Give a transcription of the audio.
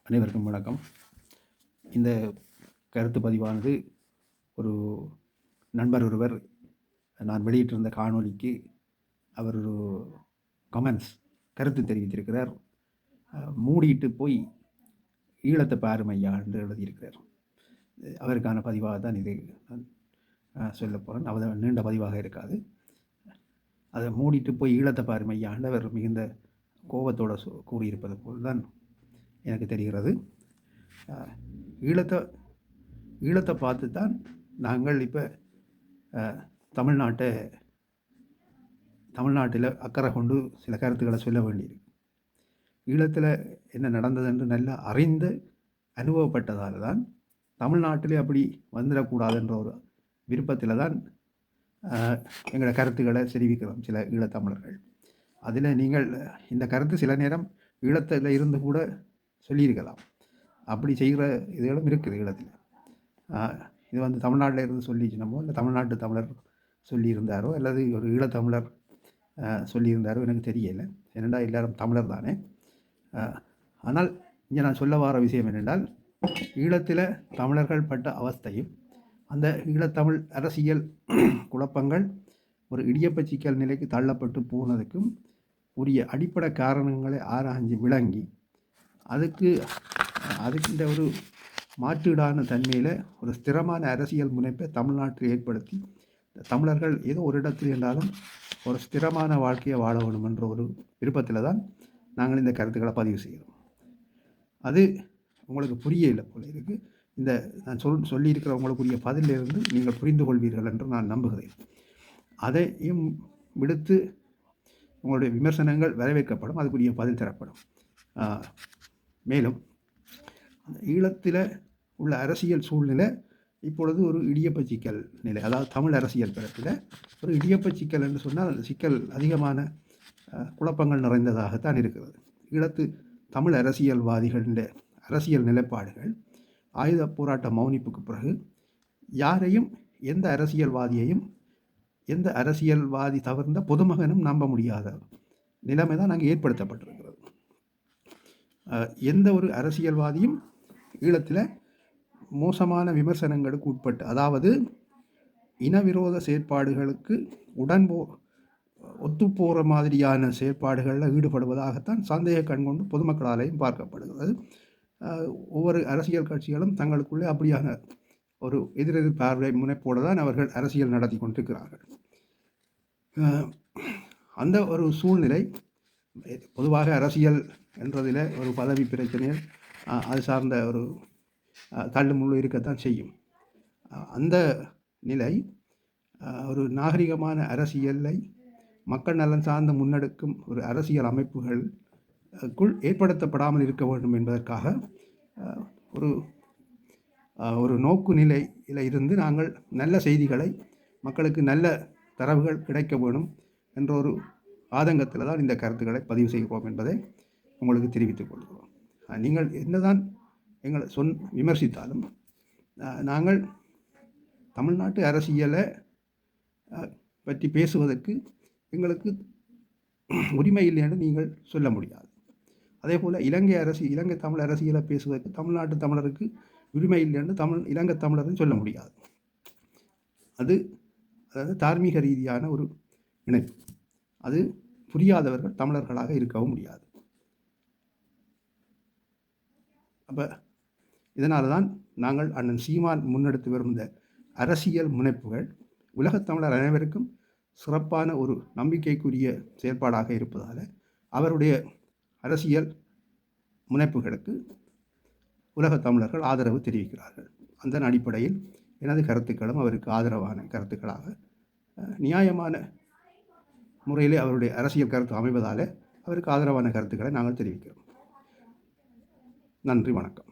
அனைவருக்கும் வணக்கம். இந்த கருத்து பதிவானது ஒரு நண்பர் ஒருவர் நான் வெளியிட்டிருந்த காணொளிக்கு அவர் ஒரு கருத்து தெரிவித்திருக்கிறார். மூடிட்டு போய் ஈழத்தை பாருமையா என்று எழுதியிருக்கிறார். அவருக்கான பதிவாக தான் இது நான் சொல்ல போகிறேன். அவர் நீண்ட பதிவாக இருக்காது. அதை மூடிட்டு போய் ஈழத்தை பாருமையான்னு அவர் மிகுந்த கோபத்தோடு கூறியிருப்பது போல் தான் எனக்கு தெரிகிறது. ஈழத்தை பார்த்து தான் நாங்கள் இப்போ தமிழ்நாட்டில் அக்கறை கொண்டு சில கருத்துக்களை சொல்ல வேண்டியிருக்கு. ஈழத்தில் என்ன நடந்தது என்று நல்லா அறிந்து அனுபவப்பட்டதால் தான் தமிழ்நாட்டிலே அப்படி வந்துடக்கூடாதுன்ற ஒரு விருப்பத்தில் தான் எங்களோட கருத்துக்களை தெரிவிக்கிறோம் சில ஈழத்தமிழர்கள். அதில் நீங்கள் இந்த கருத்து சில நேரம் ஈழத்தில் இருந்து கூட சொல்லியிருக்கலாம். அப்படி செய்கிற இதுகளும் இருக்குது ஈழத்தில். இது தமிழ்நாட்டில் இருந்து சொல்லிச்சுனமோ இல்லை தமிழ்நாட்டு தமிழர் சொல்லியிருந்தாரோ அல்லது ஒரு ஈழத்தமிழர் சொல்லியிருந்தாரோ எனக்கு தெரியலை. ஏனெண்டா எல்லாரும் தமிழர் தானே. ஆனால் இங்கே நான் சொல்ல வர விஷயம் என்னென்றால், ஈழத்தில் தமிழர்கள் பட்ட அவஸ்தையும் அந்த ஈழத்தமிழ் அரசியல் குழப்பங்கள் ஒரு இடியப்ப சிக்கல் நிலைக்கு தள்ளப்பட்டு போனதுக்கும் உரிய அடிப்படை காரணங்களை ஆராய்ஞ்சு விளங்கி அதுக்கு இந்த ஒரு மாற்றீடான தன்மையில் ஒரு ஸ்திரமான அரசியல் முனைப்பை தமிழ்நாட்டில் ஏற்படுத்தி தமிழர்கள் ஏதோ ஒரு இடத்தில் இருந்தாலும் ஒரு ஸ்திரமான வாழ்க்கையை வாழ வேணும் என்ற ஒரு விருப்பத்தில் தான் நாங்கள் இந்த கருத்துக்களை பதிவு செய்கிறோம். அது உங்களுக்கு புரியலை போல இருக்குது. இந்த நான் சொல்லியிருக்கிற உங்களுக்குரிய பதிலிலிருந்து நீங்கள் புரிந்து கொள்வீர்கள் என்று நான் நம்புகிறேன். அதையும் விடுத்து உங்களுடைய விமர்சனங்கள் வரவேற்கப்படும், அதுக்குரிய பதில் தரப்படும். மேலும் அந்த ஈழத்தில் உள்ள அரசியல் சூழ்நிலை இப்பொழுது ஒரு இடியப்ப சிக்கல் நிலை, அதாவது தமிழ் அரசியல் பரப்பில் ஒரு இடியப்ப சிக்கல் என்று சொன்னால் அந்த சிக்கல் அதிகமான குழப்பங்கள் நிறைந்ததாகத்தான் இருக்கிறது. ஈழத்து தமிழ் அரசியல்வாதிகளின் அரசியல் நிலைப்பாடுகள் ஆயுத போராட்ட மௌனிப்புக்கு பிறகு யாரையும் எந்த அரசியல்வாதி தவிர்ந்த பொதுமகனும் நம்ப முடியாத நிலைமை தான் அங்கே ஏற்படுத்தப்பட்டிருக்கிறது. எந்த ஒரு அரசியல்வாதியும் ஈழத்தில் மோசமான விமர்சனங்களுக்கு உட்பட்டு, அதாவது இனவிரோத செயற்பாடுகளுக்கு ஒத்துப்போகிற மாதிரியான செயற்பாடுகளில் ஈடுபடுவதாகத்தான் சந்தேக கண் கொண்டு பொதுமக்களாலேயும் பார்க்கப்படுகிறது. ஒவ்வொரு அரசியல் கட்சிகளும் தங்களுக்குள்ளே அப்படியான ஒரு எதிரெதிர் பார்வை முனைப்போடு தான் அவர்கள் அரசியல் நடத்தி கொண்டிருக்கிறார்கள். அந்த ஒரு சூழ்நிலை பொதுவாக அரசியல் என்றதில் ஒரு பதவி பிரச்சனைகள் அது சார்ந்த ஒரு தள்ளுமுள்ளு இருக்கத்தான் செய்யும். அந்த நிலை ஒரு நாகரிகமான அரசியலை மக்கள் நலன் சார்ந்து முன்னெடுக்கும் ஒரு அரசியல் அமைப்புகளுக்குள் ஏற்படுத்தப்படாமல் இருக்க வேண்டும் என்பதற்காக ஒரு நோக்கு நிலையில் இருந்து நாங்கள் நல்ல செய்திகளை, மக்களுக்கு நல்ல தரவுகள் கிடைக்க வேணும் என்ற ஒரு ஆதங்கத்தில் தான் இந்த கருத்துக்களை பதிவு செய்கிறோம் என்பதை உங்களுக்கு தெரிவித்துக் கொள்கிறோம். நீங்கள் என்னதான் எங்களை விமர்சித்தாலும் நாங்கள் தமிழ்நாட்டு அரசியலை பற்றி பேசுவதற்கு எங்களுக்கு உரிமை இல்லை என்று நீங்கள் சொல்ல முடியாது. அதே போல் இலங்கை தமிழ் அரசியலை பேசுவதற்கு தமிழ்நாட்டு தமிழருக்கு உரிமை இல்லை என்று இலங்கை தமிழர்னு சொல்ல முடியாது. அதாவது தார்மீக ரீதியான ஒரு இணைப்பு. அது புரியாதவர்கள் தமிழர்களாக இருக்கவும் முடியாது. அப்போ இதனால தான் நாங்கள் அண்ணன் சீமான் முன்னெடுத்து வரும் இந்த அரசியல் முனைப்புகள் உலகத்தமிழர் அனைவருக்கும் சிறப்பான ஒரு நம்பிக்கைக்குரிய செயற்பாடாக இருப்பதால் அவருடைய அரசியல் முனைப்புகளுக்கு உலகத் தமிழர்கள் ஆதரவு தெரிவிக்கிறார்கள். அந்த அடிப்படையில் எனது கருத்துக்களும் அவருக்கு ஆதரவான கருத்துக்களாக நியாயமான முறையிலே அவருடைய அரசியல் கருத்து அமைவதால் அவருக்கு ஆதரவான கருத்துக்களை நாங்கள் தெரிவிக்கிறோம். நன்றி, வணக்கம்.